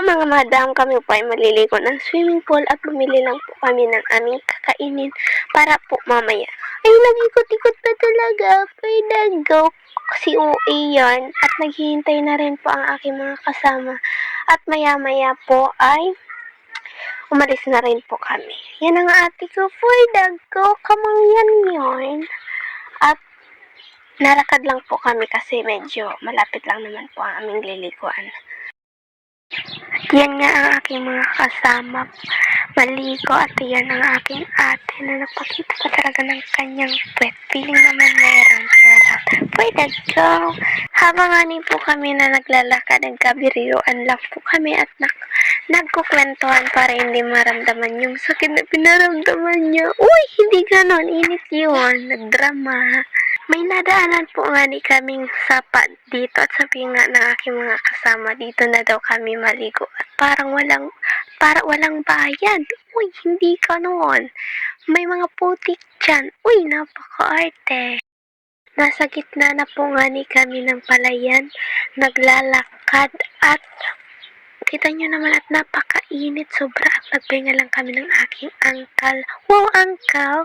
mga madam, kami po ay maliligo ng swimming pool at bumili lang po kami ng aming kakainin para po mamaya. Ay, nag-ikot-ikot na talaga. Pwede go. Si OA yan. At naghihintay na rin po ang aking mga kasama. At maya-maya po ay umalis na rin po kami. Yan ang ate ko. Pwede go. Kamang yan yun. At narakad lang po kami kasi medyo malapit lang naman po ang aming liliguan. At yan nga ang aking mga kasama maligo at yan ang aking ate na napakita pa talaga ng kanyang puwet. Feeling naman meron, charot. Pwede go! Habang ani po kami na naglalakad, nagkabiriuan lang po kami at nagkukwentuhan para hindi maramdaman yung sakit na pinaramdaman niya. Uy, hindi ganon, init yun, nagdrama. May nadaanan po nga ni kaming sapa dito at sabi nga ng aking mga kasama dito na daw kami maligo at parang walang bayad. Uy, hindi ka noon. May mga putik dyan. Uy, napaka-arte. Nasa gitna na po nga ni kami ng palayan, naglalakad at kita nyo naman at napakainit sobra at nagpahinga lang kami ng aking uncle. Wow, uncle!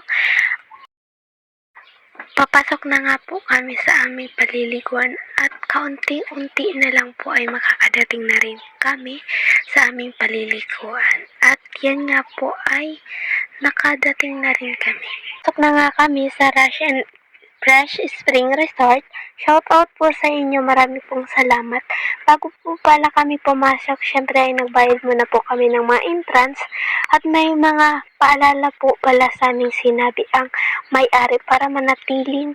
Papasok na nga po kami sa aming paliliguan at kaunti-unti na lang po ay makakadating na rin kami sa aming paliliguan. At yan nga po ay nakadating na rin kami. Pasok na nga kami sa Rush and Fresh Spring Resort. Shout out po sa inyo, marami pong salamat. Bago po pala kami pumasok, syempre ay nagbayad muna po kami ng mga entrance at may mga paalala po pala sa aming sinabi ang may-ari para manatiling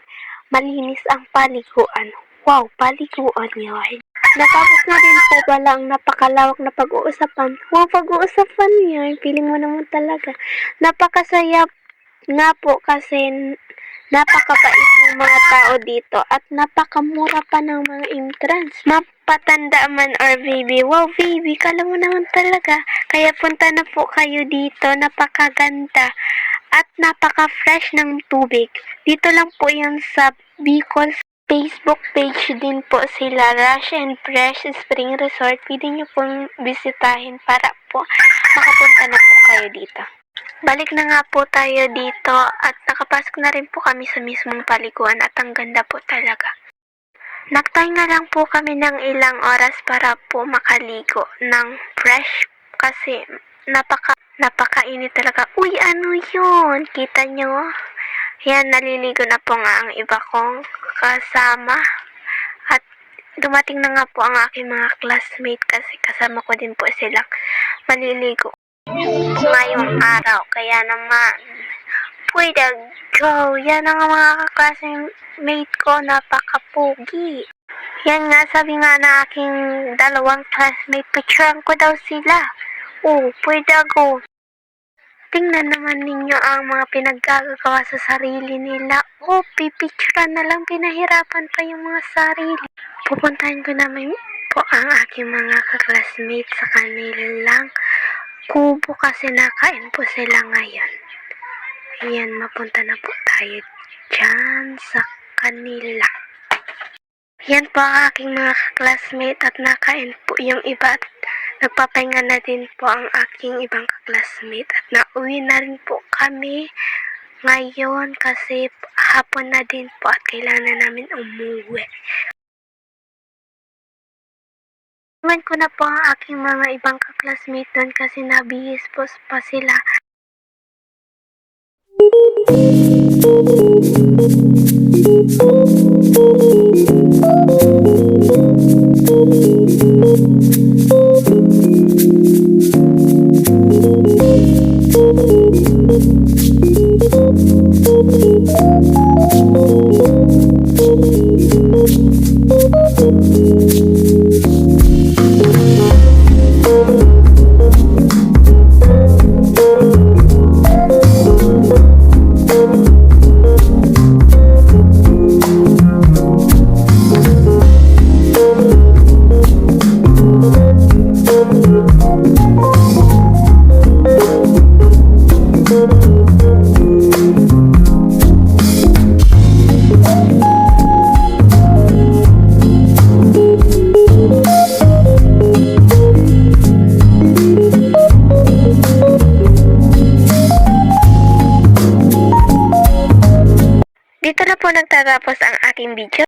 malinis ang paliguan. Wow, paliguan yun. Natapos na rin po pala ang napakalawak na pag-uusapan. Wow, pag-uusapan yun. Feeling mo naman talaga. Napakasaya nga po kasi napakabait ng mga tao dito at napakamura pa ng mga entrance. Mapatanda man or baby. Wow, baby, kala mo naman talaga. Kaya punta na po kayo dito. Napakaganda at napaka-fresh ng tubig. Dito lang po yan sa Bicol. Facebook page din po sila, Rush and Fresh Spring Resort. Pwede nyo pong bisitahin para po makapunta na po kayo dito. Balik na nga po tayo dito at nakapasok na rin po kami sa mismong paliguan at ang ganda po talaga. Nagtahinga lang po kami ng ilang oras para po makaligo ng fresh kasi napakainit talaga. Uy, ano yun? Kita nyo? Yan, naliligo na po nga ang iba kong kasama at dumating na nga po ang aking mga classmate kasi kasama ko din po silang maliligo ngayong araw. Kaya naman, pwede go. Yan ang mga classmate ko, napakapugi. Yan nga, sabi nga na aking dalawang classmate, picturean ko daw sila. Oh, pwede go. Tingnan naman ninyo ang mga pinaggagawa sa sarili nila. Oh, pipicturean na lang, pinahirapan pa yung mga sarili. Pupuntahan ko naman po ang aking mga kaklasmate sa kanilang kubo kasi nakain po sila ngayon. Ayan, mapunta na po tayo dyan sa kanila. Yan po ang aking mga classmate at nakain po yung iba at nagpapahinga na din po ang aking ibang classmate at nauwi na rin po kami ngayon kasi hapon na din po at kailangan namin umuwi. Iwan ko na po ang aking mga ibang kaklasmate doon kasi nabihis po pa sila. po nagtatapos ang aking video.